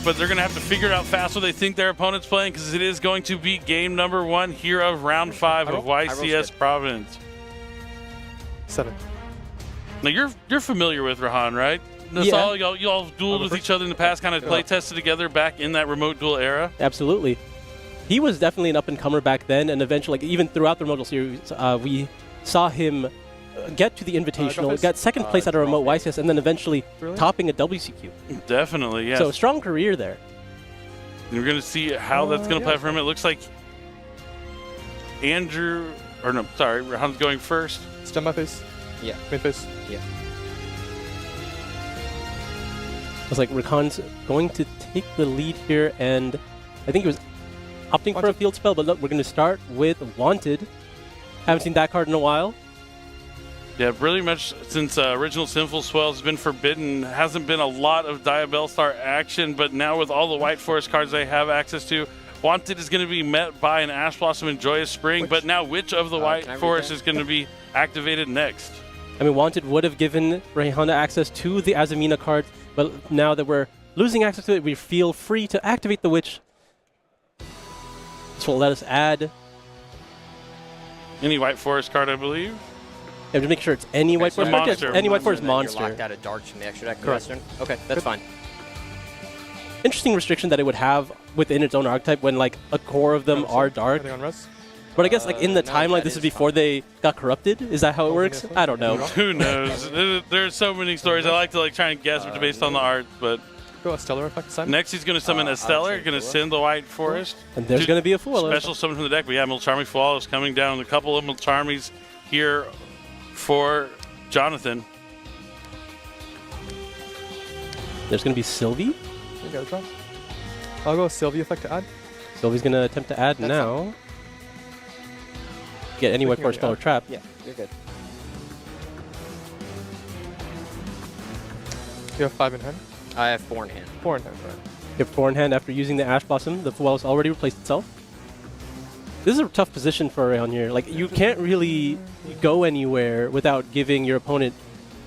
but they're going to have to figure it out fast what they think their opponent's playing, because it is going to be game number 1 here of round 5 of YCS Providence. 7. Now you're familiar with Rahan, right? That's all y'all dueled with each other in the past, kind of play tested together back in that remote duel era. Absolutely. He was definitely an up-and-comer back then, and eventually, like, even throughout the remote duel series, we saw him get to the Invitational, got second place at a remote YCS, and then eventually topping a WCQ. Definitely, yes. So strong career there. You're going to see how that's going to play for him. It looks like Andrew, or no, sorry, Rahan's going first. Stem my face. Yeah. Main face. Yeah. It's like Rakan's going to take the lead here, and I think he was opting for a field spell, but look, we're going to start with Wanted. Haven't seen that card in a while. Yeah, really much since original Sinful Swell has been forbidden, hasn't been a lot of Diabellstar action, but now with all the White Forest cards they have access to, Wanted is going to be met by an Ash Blossom and Joyous Spring, but now which of the White Forest is going to be activated next? I mean, Wanted would have given Rayhana access to the Azamina card, but now that we're losing access to it, we feel free to activate the Witch. This will let us add any White Forest card, I believe. Yeah, to make sure it's any White Forest card. Monster. Any White Forest monster. You're locked out of darks from the extra deck. Correct. Okay, that's fine. Interesting restriction that it would have within its own archetype when, like, a core of them are dark. But I guess, like, in the timeline, this is before they got corrupted. Is that how it works? I don't know. Who knows? There's so many stories. I like to try and guess based on the art, but go a Stellar effect Simon. Next, he's going to summon a Stellar, going to send the White Forest. And there's going to be a Foil. Special summon from the deck. We have Milcharmy Foil is coming down. A couple of Milcharmies here for Jonathan. There's going to be Sylvie. I'll go Sylvie effect to add. Sylvie's going to attempt to add now. Get any White Forest spell or trap. Yeah, you're good. You have 5 in hand? I have 4 in hand. 4 in hand, right. You have 4 in hand after using the Ash Blossom. The Foil has already replaced itself. This is a tough position for Rayon here. Like, you can't really go anywhere without giving your opponent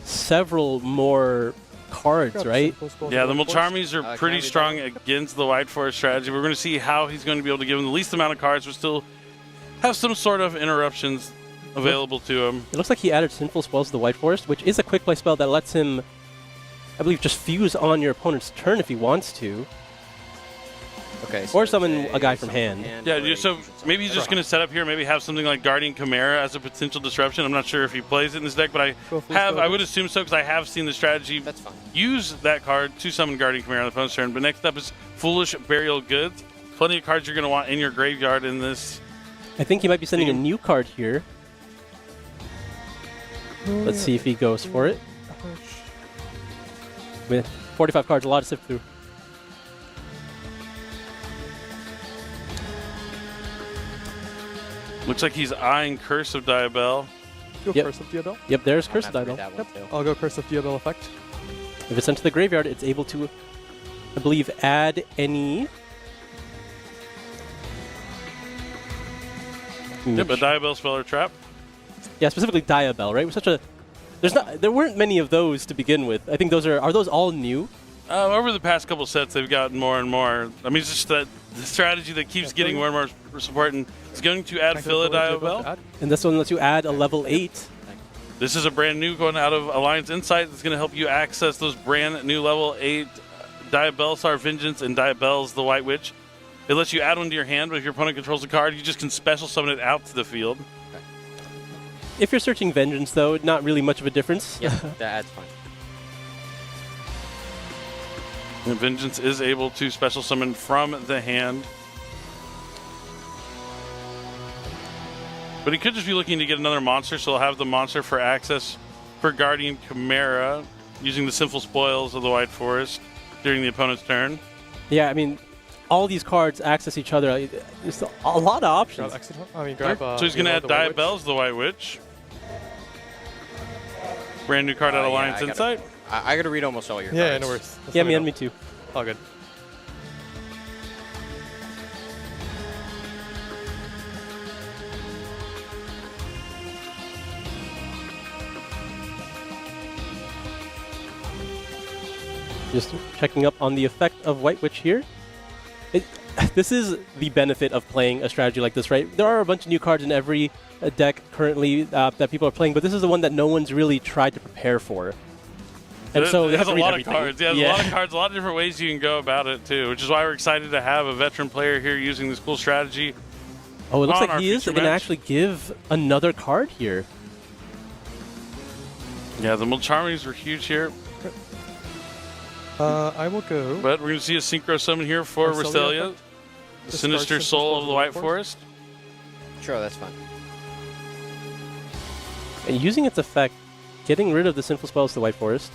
several more cards, right? Yeah, the Milcharmies are pretty strong against the White Forest strategy. We're going to see how he's going to be able to give him the least amount of cards, but still have some sort of interruptions available to him. It looks like he added Sinful Spells to the White Forest, which is a quick play spell that lets him, I believe, just fuse on your opponent's turn if he wants to. Okay. So or summon a guy from hand. Yeah, so maybe he's just going to set up here, maybe have something like Guardian Chimera as a potential disruption. I'm not sure if he plays it in this deck, but I would assume so because I have seen the strategy use that card to summon Guardian Chimera on the opponent's turn. But next up is Foolish Burial Goods. Plenty of cards you're going to want in your graveyard in this. I think he might be sending a new card here. Let's see if he goes for it. With 45 cards, a lot to sift through. Looks like he's eyeing Curse of Diabell. Go Curse of Diabell? Yep, there's Curse of Diabell. Yep. I'll go Curse of Diabell effect. If it's sent to the graveyard, it's able to, I believe, add any. Yep, a Diabell spell or trap. Yeah, specifically Diabell, right? Such a there weren't many of those to begin with. I think those are those all new? Over the past couple sets, they've gotten more and more. I mean, it's just that the strategy that keeps getting more and more support, and it's going to add Phila Diabell. And this one lets you add a level 8. This is a brand new going out of Alliance Insight that's going to help you access those brand new level 8 Diabellstar Vengeance and Diabell's the White Witch. It lets you add one to your hand, but if your opponent controls a card, you just can special summon it out to the field. If you're searching Vengeance, though, not really much of a difference. Yeah, that's fine. And Vengeance is able to special summon from the hand. But he could just be looking to get another monster, so he'll have the monster for access for Guardian Chimera, using the Sinful Spoils of the White Forest during the opponent's turn. Yeah, I mean, all these cards access each other. There's a lot of options. So he's going to add Diabell's the White Witch. Brand new card out of Alliance Insight. I got to read almost all your cards. Yeah, no worries. Yeah, me too. All good. Just checking up on the effect of White Witch here. This is the benefit of playing a strategy like this, right? There are a bunch of new cards in every deck currently that people are playing, but this is the one that no one's really tried to prepare for. And so it has a lot everything. of cards. Yeah, a lot of cards, a lot of different ways you can go about it too, which is why we're excited to have a veteran player here using this cool strategy. Oh, it looks like he is going to actually give another card here. Yeah, the Mulcharmies were huge here. I will go. But we're going to see a Synchro Summon here for RYZEAL, the Sinister Soul of the White Forest. Sure, that's fine. And using its effect, getting rid of the Sinful Spells to the White Forest.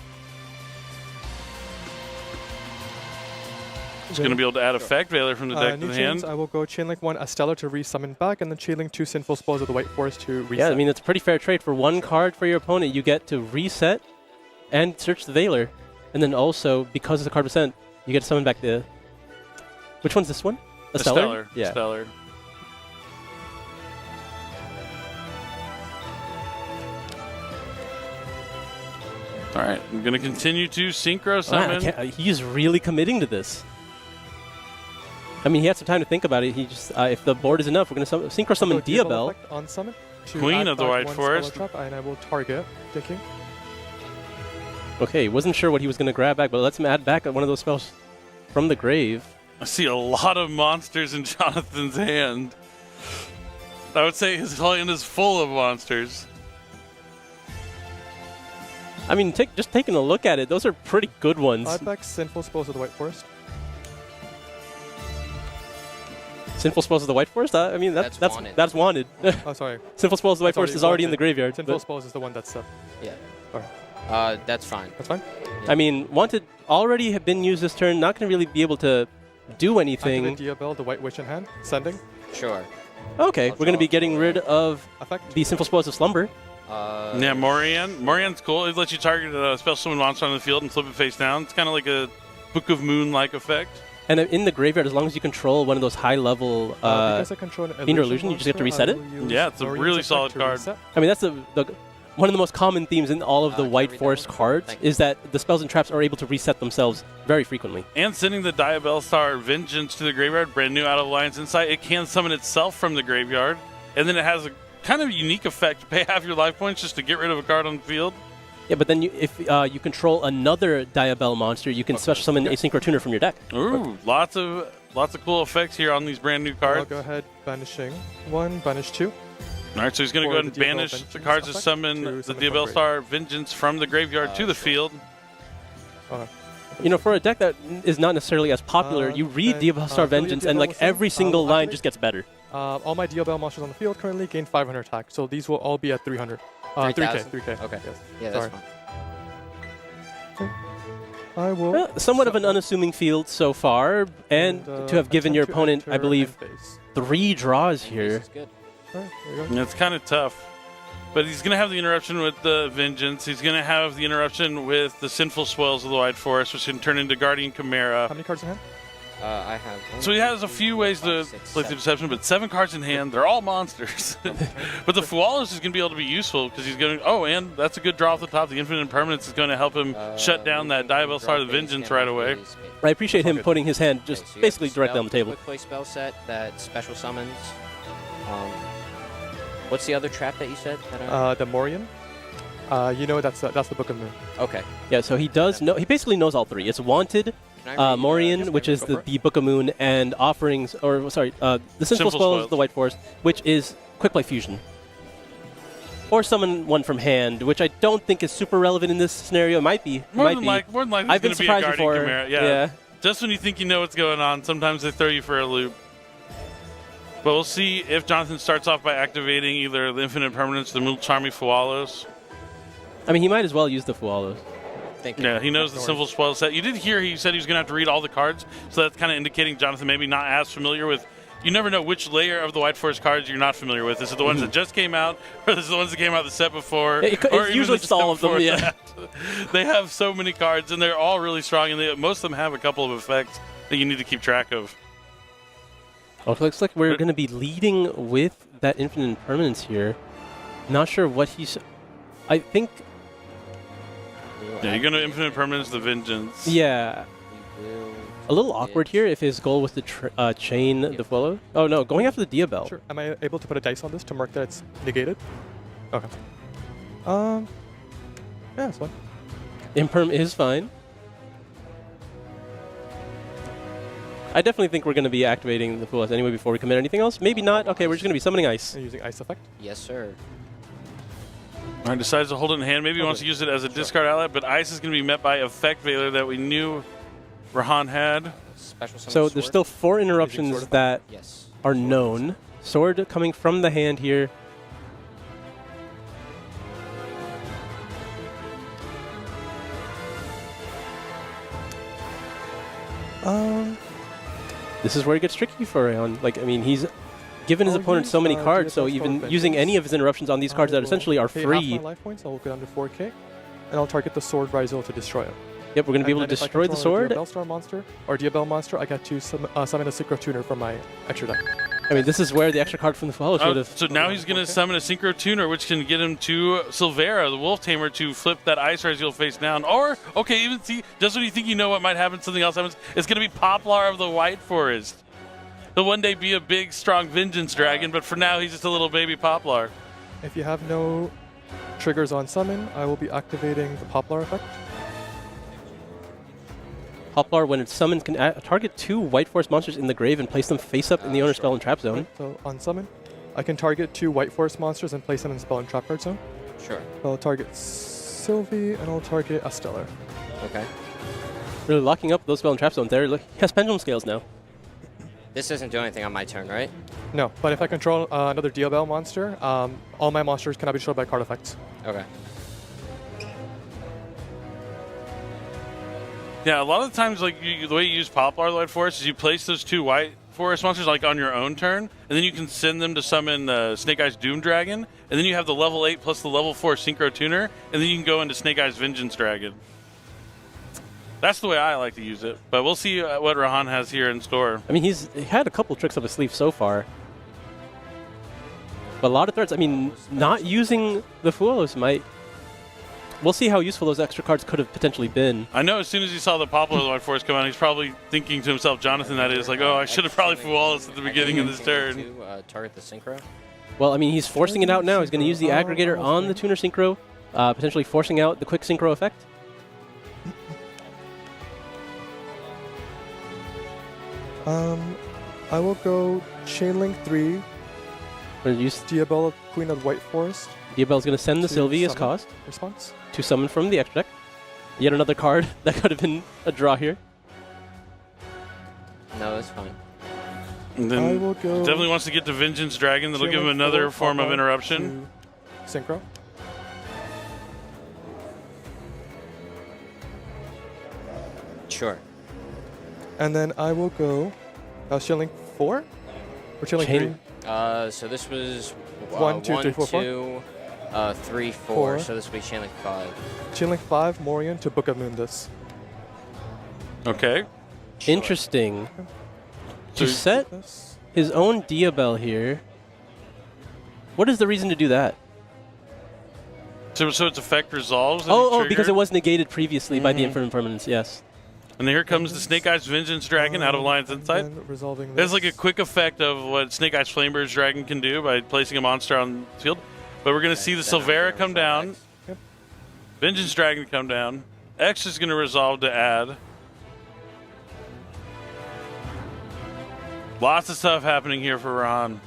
It's going to be able to add Effect Veiler from the deck to the hand. I will go Chainlink 1 Estella to resummon back, and then Chainlink 2 Sinful Spells of the White Forest to reset. Yeah, I mean, it's a pretty fair trade. For one card for your opponent, you get to reset and search the Veiler. And then also, because it's a card percent, you get to summon back the... Which one's this one? A Stellar? Yeah. Stellar. All right, I'm going to continue to Synchro Summon. He's really committing to this. I mean, he had some time to think about it. He just, if the board is enough, we're going to Synchro Summon Diabel. On summon Queen of the White Forest. Trap, and I will target King. Okay, wasn't sure what he was going to grab back, but let's him add back one of those spells from the grave. I see a lot of monsters in Jonathan's hand. I would say his hand is full of monsters. I mean, just taking a look at it, those are pretty good ones. Add back Sinful Spells of the White Forest. Sinful Spells of the White Forest? I mean, that's wanted. Oh, sorry. Sinful Spells of the White Forest is already in the graveyard. Sinful Spells is the one that's... Yeah. Right. That's fine. That's fine? Yeah. I mean, Wanted already have been used this turn, not going to really be able to do anything. Activate Diabel, the White Witch in hand. Sending. Sure. Okay, we're going to be getting rid of the Sinful Spells of Slumber. Yeah, Morian. Morian's cool. It lets you target a special summon monster on the field and flip it face down. It's kind of like a Book of Moon-like effect. And in the graveyard, as long as you control one of those high-level Fiend or Illusion, you just have to reset it? Yeah, it's a really solid card. I mean, that's one of the most common themes in all of the White Forest cards is that the spells and traps are able to reset themselves very frequently. And sending the Diabellstar Vengeance to the graveyard, brand new Out of Alliance Insight, it can summon itself from the graveyard. And then it has a kind of unique effect to pay half your life points just to get rid of a card on the field. Yeah, but then if you control another Diabell monster, you can special summon a Synchro Tuner from your deck. Ooh, lots of cool effects here on these brand new cards. I'll go ahead, banishing 1, banish 2. All right, so he's going to go ahead and banish the cards to summon the Diabellstar Vengeance from the graveyard to the field. Okay. You know, for a deck that is not necessarily as popular, you read Diabellstar Vengeance and like every single line just gets better. All my Diabell monsters on the field currently gain 500 attack, so these will all be at 300. 3K. Okay. Yes. Yeah, that's fine. I will... somewhat of an unassuming field so far, and to have given your opponent, I believe, 3 draws here. This is good. Right, there you go. Yeah, it's kind of tough. But he's going to have the interruption with the Vengeance. He's going to have the interruption with the Sinful Swells of the White Forest, which can turn into Guardian Chimera. How many cards in hand? I have... So he has a few ways to play the Deception, but 7 cards in hand. They're all monsters. But the Fualos is going to be able to be useful because he's going to... Oh, and that's a good draw off the top. The Infinite Impermanence is going to help him shut down that Diabellstar of the Vengeance right away. I appreciate him putting his hand just so basically directly on the table. Quick play spell set that special summons. What's the other trap that you said? That the Morian. You know that's the Book of Moon. Okay. Yeah, so he does know. He basically knows all 3. It's Wanted, Morian, which is the Book of Moon, and Offerings, or sorry, the Sinful Spells of the White Forest, which is Quick Play Fusion. Or summon one from hand, which I don't think is super relevant in this scenario. It might be. More than likely, I've been surprised before. Chimera. Yeah. Just when you think you know what's going on, sometimes they throw you for a loop. But we'll see if Jonathan starts off by activating either the Infinite Permanence or the Mulcharmy Fualos. I mean, he might as well use the Fualos. Yeah, he knows the Sinful Spell set. You did hear he said he was going to have to read all the cards, so that's kind of indicating Jonathan maybe not as familiar with... You never know which layer of the White Forest cards you're not familiar with. Is it the ones that just came out, or is it the ones that came out the set before? It's usually just all of them, yeah. They have so many cards, and they're all really strong, and most of them have a couple of effects that you need to keep track of. Oh, it looks like we're going to be leading with that Infinite Impermanence here. Not sure what he's... I think... Yeah, you're going to infinite permanence the Vengeance. Yeah. A little awkward here if his goal was to chain the Fuelo. Oh no, going after the Diabell. Sure. Am I able to put a dice on this to mark that it's negated? Okay. Yeah, that's fine. Imperm is fine. I definitely think we're going to be activating the Fuelos anyway before we commit anything else. Maybe not. Okay, we're just going to be summoning Ice. And using Ice Effect? Yes, sir. All right, decides to hold it in hand. Maybe he wants to use it as a discard ally, but Ice is going to be met by Effect Veiler that we knew Rahan had. Special summon So sword. there's still 4 interruptions that are known. Sword coming from the hand here. This is where it gets tricky for Rahan. Like, I mean, he's given his opponent so many cards, so even using any of his interruptions on these cards that essentially are free. Half my life points, I'll go down to 4k, and I'll target the sword RYZEAL to destroy it. Yep, we're going to be able to destroy the sword. If I control a Diabell monster or Diabell monster, I get to summon a Synchro Tuner from my extra deck. I mean, this is where the extra card from the Fuelos would have. So now he's going to summon a Synchro Tuner, which can get him to Silvera, the Wolf Tamer, to flip that Ice RYZEAL face down. Or, okay, even see, just when you think you know what might happen, something else happens. It's going to be Poplar of the White Forest. He'll one day be a big, strong Vengeance Dragon, but for now, he's just a little baby Poplar. If you have no triggers on summon, I will be activating the Poplar effect. Poplar, when it's summoned, can target 2 White Forest monsters in the grave and place them face up in the owner's spell and trap zone. So on summon, I can target 2 White Forest monsters and place them in spell and trap card zone. Sure. I'll target Sylvie and I'll target a Stellar. Okay. Really locking up those spell and trap zones there. Look, he has Pendulum Scales now. This doesn't do anything on my turn, right? No, but if I control another Diabell monster, all my monsters cannot be destroyed by card effects. Okay. Yeah, a lot of the times, like the way you use Poplar the White Forest is you place those 2 White Forest monsters like on your own turn, and then you can send them to summon Snake Eyes Doom Dragon, and then you have the level 8 plus the level 4 Synchro Tuner, and then you can go into Snake Eyes Vengeance Dragon. That's the way I like to use it, but we'll see what Rahan has here in store. I mean, he had a couple tricks up his sleeve so far. But a lot of threats. I mean, not using the Fuelos might... We'll see how useful those extra cards could have potentially been. I know as soon as he saw the Poplar of the White Forest come out, he's probably thinking to himself, Jonathan, that is, like, oh, I should have probably Fuelos at the beginning of this turn. To target the Synchro? Well, I mean, he's forcing it out now. He's going to use the Aggregator on the Tuner Synchro, potentially forcing out the quick Synchro effect. I will go Chainlink 3. We're going to use Diabella, Queen of the White Forest. Diabell's going to send the Sylvie as cost. Response. To summon from the extra deck. Yet another card that could have been a draw here. No, that's fine. And then I will go definitely wants to get to Vengeance Dragon. That'll give him another form of interruption. Synchro. Sure. And then I will go Chainlink 4? Or Chainlink 3? So this was 1, 2, 3, 4, 3, 4. So this will be Chainlink 5. Chainlink 5, Morian to Book of Mundus. Okay. Sure. Interesting. To So set his own Diabell here. What is the reason to do that? So its effect resolves? Oh, because it was negated previously by the Infinite Permanence, yes. And here comes the Snake Eyes Vengeance Dragon out of Lion's Insight. There's like a quick effect of what Snake Eyes Flamebird's Dragon can do by placing a monster on the field. But we're going to see the Silvera come down. Yep. Vengeance Dragon come down. X is going to resolve to add. Lots of stuff happening here for Ron.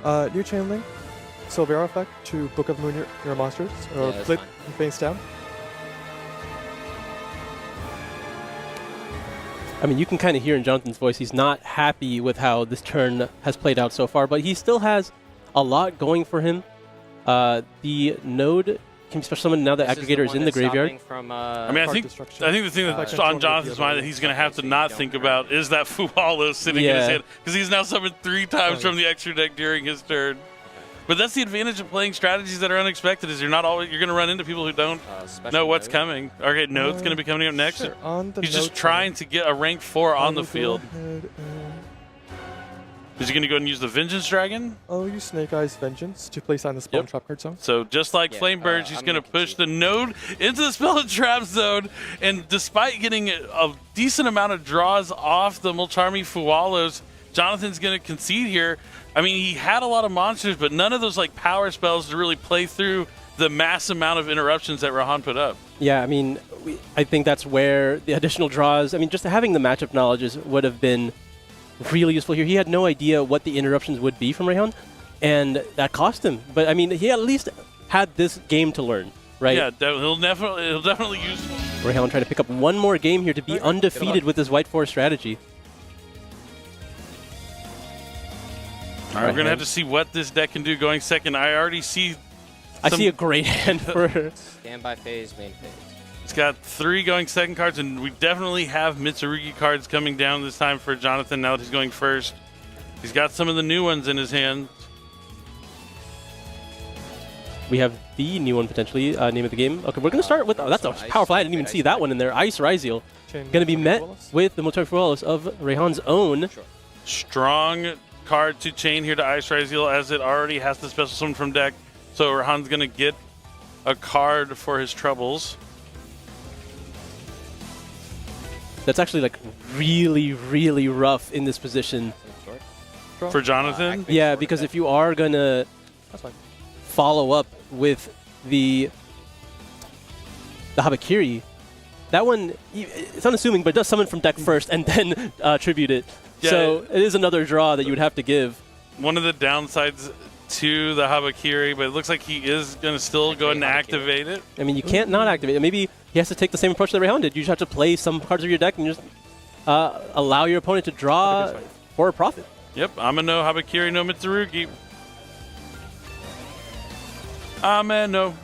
New Chainlink, Silvera effect to Book of Moon your monsters, or flip face down. I mean, you can kind of hear in Jonathan's voice, he's not happy with how this turn has played out so far, but he still has a lot going for him. The node can be special summoned now that Aggregator is in the graveyard. From, I mean, I think the thing that's on Jonathan's mind that he's going to have to not think about is that Fualo sitting in his hand, because he's now summoned 3 times from the extra deck during his turn. But that's the advantage of playing strategies that are unexpected, is you're going to run into people who don't know what's coming. Okay, Node's going to be coming up next. Sure. He's just trying to get a rank 4 on the field. Is he going to go and use the Vengeance Dragon? Oh, use Snake Eyes Vengeance to place on the spell and trap card zone. So just like Flame Birds, he's going to push the node into the spell and trap zone. And despite getting a decent amount of draws off the Mulcharmy Fualos, Jonathan's going to concede here. I mean, he had a lot of monsters, but none of those like power spells to really play through the mass amount of interruptions that Rahan put up. Yeah, I mean, I think that's where the additional draws, I mean, just having the matchup knowledge would have been really useful here. He had no idea what the interruptions would be from Rahan, and that cost him. But, I mean, he at least had this game to learn, right? Yeah, he'll definitely use... Rahan trying to pick up one more game here to be undefeated with his White Forest strategy. All right, we're going to have to see what this deck can do going second. I already see... I see a great hand for... Standby phase, main phase. It's got 3 going second cards, and we definitely have Mitsurugi cards coming down this time for Jonathan now that he's going first. He's got some of the new ones in his hand. We have the new one potentially, name of the game. Okay, we're going to start with... Oh, that's a powerful. I didn't even see that one in there. Ice Ryzeal. Going to be met with the Mulcharmy Fualos of Rahan's own. Strong card to chain here to Ice Ryzeal, as it already has the special summon from deck. So Rahan's going to get a card for his troubles. That's actually like really, really rough in this position. For Jonathan? Yeah, because if you are going to follow up with the Habakiri, that one, it's unassuming, but it does summon from deck first and then tribute it. Yeah, so it is another draw that you would have to give. One of the downsides to the Habakiri, but it looks like he is going to still go and activate it. I mean, you can't not activate it. Maybe he has to take the same approach that Rahan did. You just have to play some cards of your deck and just allow your opponent to draw for a profit. Yep, I'm a no Habakiri, no Mitsurugi. No.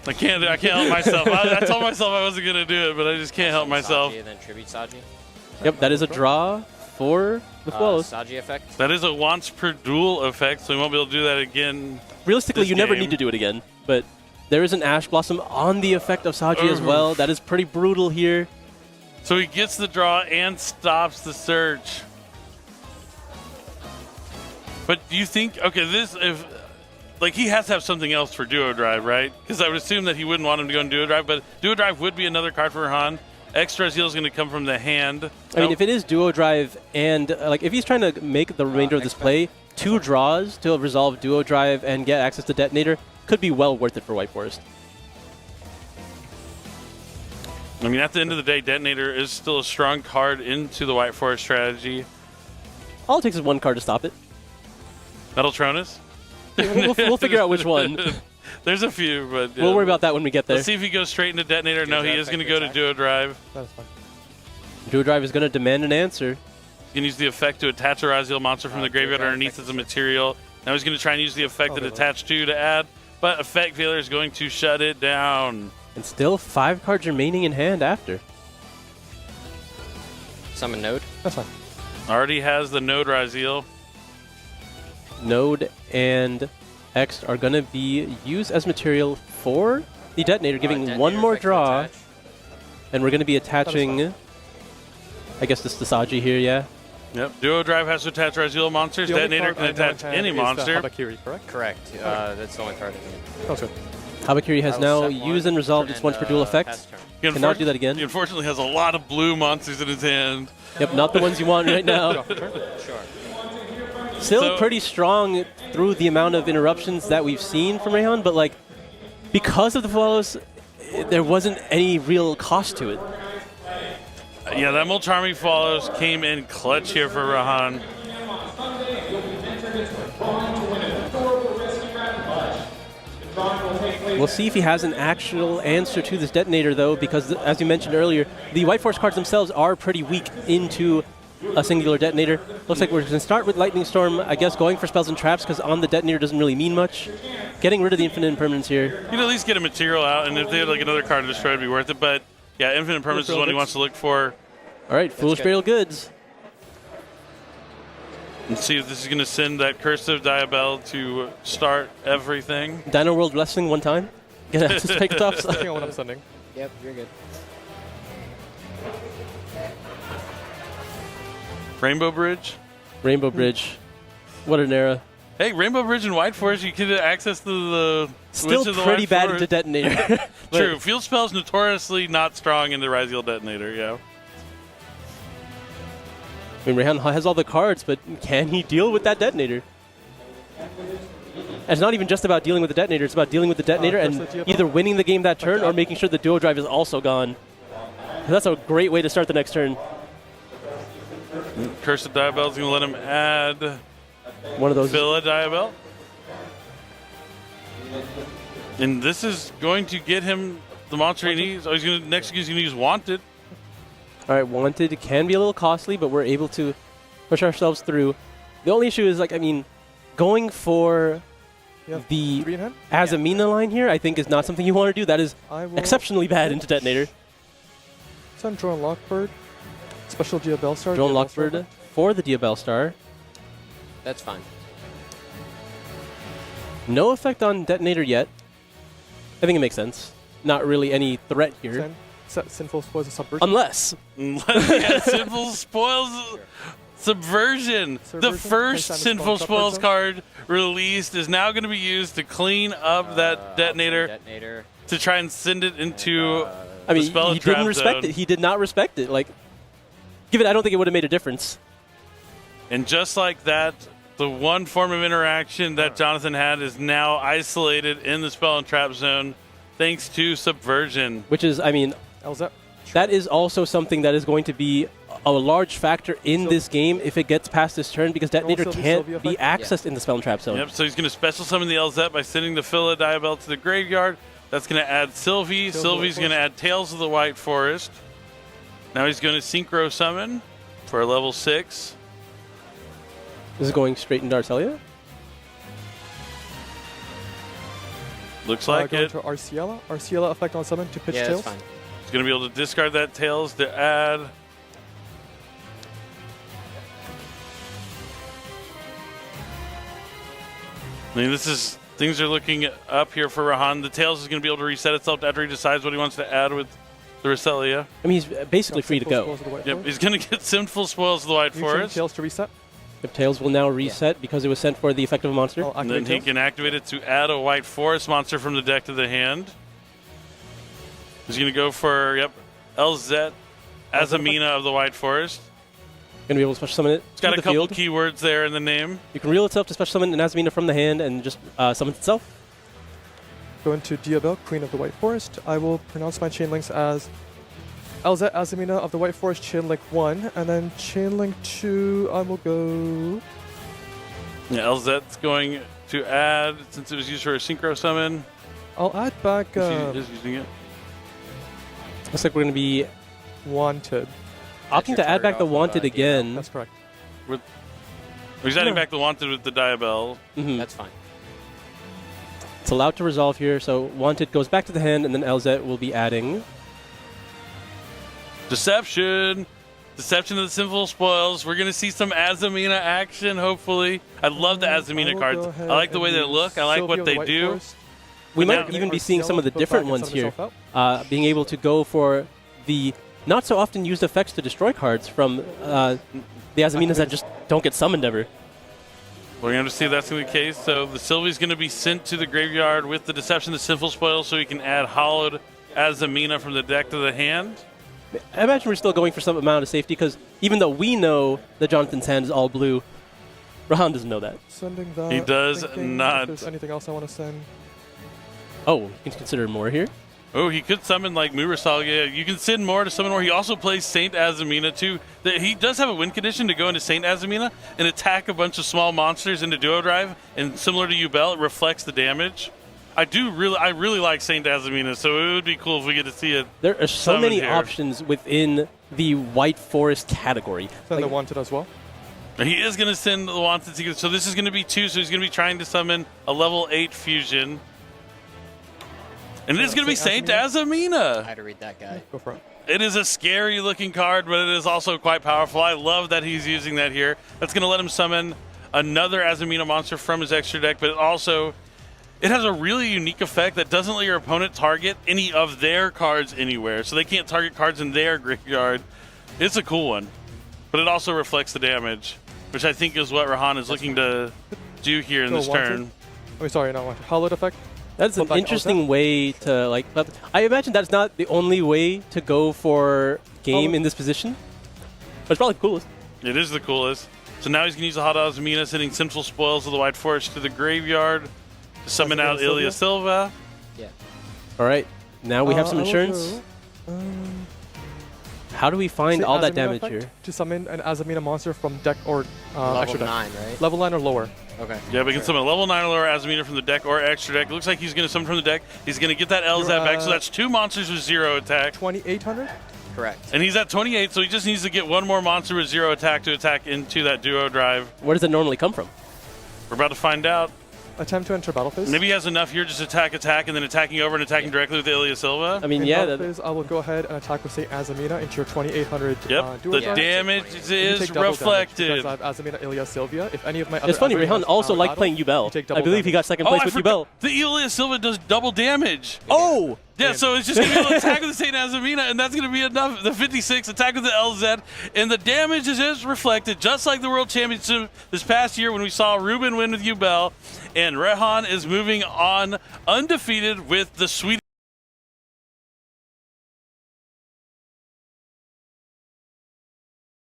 I can't help myself. I told myself I wasn't going to do it, but I just can't help myself. Saji and then tribute Saji. Yep, that is a draw for the Fualos. Saji effect. That is a once per duel effect, so we won't be able to do that again. Realistically, you never need to do it again, but there is an Ash Blossom on the effect of Saji as well. That is pretty brutal here. So he gets the draw and stops the search. But do you think, okay, he has to have something else for Duo Drive, right? Because I would assume that he wouldn't want him to go in Duo Drive, but Duo Drive would be another card for Rahan. Extra Zeal is going to come from the hand. I mean, if it is Duo Drive and, if he's trying to make the remainder of this play, 2 draws to resolve Duo Drive and get access to Detonator could be well worth it for White Forest. I mean, at the end of the day, Detonator is still a strong card into the White Forest strategy. All it takes is 1 card to stop it. Metaltronus? We'll figure out which one. There's a few, but... We'll worry about that when we get there. Let's see if he goes straight into Detonator. No, he is going to go to Duo Drive. That is fine. Duo Drive is going to demand an answer. He can use the effect to attach a RYZEAL monster from the graveyard underneath as a material. Now he's going to try and use the effect that attach to add, but effect failure is going to shut it down. And still 5 cards remaining in hand after. Summon Node. That's fine. Already has the Node RYZEAL. Node and X are going to be used as material for the Detonator, giving 1 more draw. And we're going to be attaching, I guess this is the Saji here, yeah? Yep. Duo Drive has to attach RYZEAL monsters. Detonator can attach any monster. Habakiri, correct? Correct. That's the only card in here. That's good. Habakiri has now used and resolved its once per duel effect. Cannot do that again. He unfortunately has a lot of blue monsters in his hand. Yep, not the ones you want right now. Sure. Still pretty strong through the amount of interruptions that we've seen from Rahan, but because of the Fualos, there wasn't any real cost to it. Yeah, that Mulcharmy Fualos came in clutch here for Rahan. We'll see if he has an actual answer to this Detonator, though, because as you mentioned earlier, the White Force cards themselves are pretty weak into a singular Detonator. Looks like we're going to start with Lightning Storm, I guess going for spells and traps, because on the Detonator doesn't really mean much. Getting rid of the Infinite Impermanence here. You can at least get a material out, and if they had another card to destroy, it'd be worth it. But yeah, Infinite Impermanence is what he wants to look for. All right, Foolish Burial Goods. And see if this is going to send that Cursive Diabell to start everything. Dino World Wrestling one time. Get access to Pictops. I think what I'm sending. Yep, you're good. Rainbow Bridge. Rainbow Bridge. What an era. Hey, Rainbow Bridge and White Forest, you could access the Still Witch of the pretty White bad Forest. into Detonator. True. Field spells notoriously not strong in the RYZEAL Detonator, yeah. I mean, Rehan has all the cards, but can he deal with that Detonator? And it's not even just about dealing with the Detonator, it's about dealing with the Detonator and either winning the game that turn or making sure the duo drive is also gone. That's a great way to start the next turn. Curse of Diabell is going to let him add One of those. Villa Diabell. And this is going to get him the monster he needs. Oh, he's going to, next he's going to use Wanted. All right, Wanted can be a little costly, but we're able to push ourselves through. The only issue is, like, I mean, going for the AZAMINA line here, I think, is not something you want to do. That is exceptionally bad into Detonator. Send Drone Lockbird. Special Diabell Star. Drone Lockbird for the Diabell Star. That's fine. No effect on Detonator yet. I think it makes sense. Not really any threat here. Set Sinful Spoils of Subversion. Unless. Yeah, Sinful Spoils Subversion. The first Sinful Spoils card released is now going to be used to clean up that Detonator to try and send it into I mean, the spell he trap didn't respect zone. it. He did not respect it. Like, I don't think it would have made a difference. And just like that, the one form of interaction that Jonathan had is now isolated in the spell and trap zone thanks to Subversion. Which is, I mean, that is also something that is going to be a large factor in this game if it gets past this turn, because Detonator can't be accessed in the spell and trap zone. Yep, so he's going to special summon the LZ by sending the Phila Diabell to the graveyard. That's going to add Sylvie. Sylvie's going to add Tales of the White Forest. Now he's going to Synchro Summon for a level 6. This is going straight into Arcelia? Looks like going it. to Arceala. Arceala effect on summon to pitch Tails. That's fine. He's going to be able to discard that Tails to add. I mean, things are looking up here for Rahan. The Tails is going to be able to reset itself after he decides what he wants to add with the Ryzealia. I mean, he's basically free to go. Yep, he's going to get Sinful Spoils of the White Forest. Tails to reset. The Tails will now reset because it was sent for the effect of a monster. And then he can activate it to add a White Forest monster from the deck to the hand. He's going to go for, LZ, AZAMINA of the White Forest. Going to be able to special summon it. It's got a couple keywords there in the name. You can reel itself to special summon an AZAMINA from the hand and just summon itself. Go into Diabell, Queen of the White Forest. I will pronounce my chain links as LZ AZAMINA of the White Forest, chain link 1, and then chain link 2, I will go... Yeah, LZ's going to add, since it was used for a Synchro Summon. I'll add back... He's using it. Looks like we're going to be... Wanted. Opting to add back the Wanted again. That's correct. He's adding back the Wanted with the Diabell. That's fine. It's allowed to resolve here, so Wanted goes back to the hand, and then LZ will be adding... Deception. Deception of the Sinful Spoils. We're going to see some AZAMINA action, hopefully. I love the AZAMINA cards. I like the way they look. I like what they do. We might even be seeing some of the different ones here. Being able to go for the not so often used effects to destroy cards from the AZAMINAs that just don't get summoned ever. We're going to see if that's going to be the case. So the Sylvie's going to be sent to the graveyard with the Deception of the Sinful Spoils so he can add Hollowed AZAMINA from the deck to the hand. I imagine we're still going for some amount of safety because even though we know that Jonathan's hand is all blue, Rahan doesn't know that. Sending that. He does not. If there's anything else I want to send. Oh, you can consider more here? Oh, he could summon like Murasal. Yeah, you can send more to summon more. He also plays Saint AZAMINA too. He does have a win condition to go into Saint AZAMINA and attack a bunch of small monsters into Duo Drive. And similar to Yubel, it reflects the damage. I really like Saint AZAMINA, so it would be cool if we get to see it. There are so many options within the White Forest category. Send the Wanted as well. He is going to send the Wanted. So this is going to be 2, so he's going to be trying to summon a level 8 fusion. And it is going to be Saint AZAMINA. I had to read that guy. Go for it. It is a scary looking card, but it is also quite powerful. I love that he's using that here. That's going to let him summon another AZAMINA monster from his extra deck, but it has a really unique effect that doesn't let your opponent target any of their cards anywhere. So they can't target cards in their graveyard. It's a cool one, but it also reflects the damage. which I think is what Rehan is looking to do here in this turn. Oh, sorry, not one. Hollowed effect. That's an interesting way to like. But I imagine that's not the only way to go for game in this position. But it's probably the coolest. It is the coolest. So now he's going to use the Hot AZAMINA, sending Sinful Spoils of the White Forest to the graveyard to summon out Ilya Silva. Yeah. All right. Now we have some insurance. How do we find all that damage here? To summon an AZAMINA monster from deck or level extra deck. 9, right? Level 9 or lower. Okay. Yeah, we can summon a level 9 or lower AZAMINA from the deck or extra deck. It looks like he's going to summon from the deck. He's going to get that LZ back, so that's 2 monsters with 0 attack. 2,800? Correct. And he's at 28, so he just needs to get 1 more monster with 0 attack to attack into that duo drive. Where does it normally come from? We're about to find out. Attempt to enter battle phase. Maybe he has enough here, just attack, and then attacking over and attacking directly with Ilya Silva. I mean, In yeah. battle phase, I will go ahead and attack with, say, AZAMINA into your 2,800 Yep, duo the drive. damage You is take double reflected. damage because I have AZAMINA Ilya Silvia. If any of my other It's funny, AZAMINAs Rehan also are liked battle, playing you Yubel. take I double believe he got damage. second place with Yubel. The Ilya Silva does double damage. Oh! Yeah, so it's just going to be able to attack with the St. AZAMINA, and that's going to be enough. The 56, attack with the LZ, and the damage is just reflected, just like the World Championship this past year when we saw Ruben win with Yubel, and Rehan is moving on undefeated with the Swedish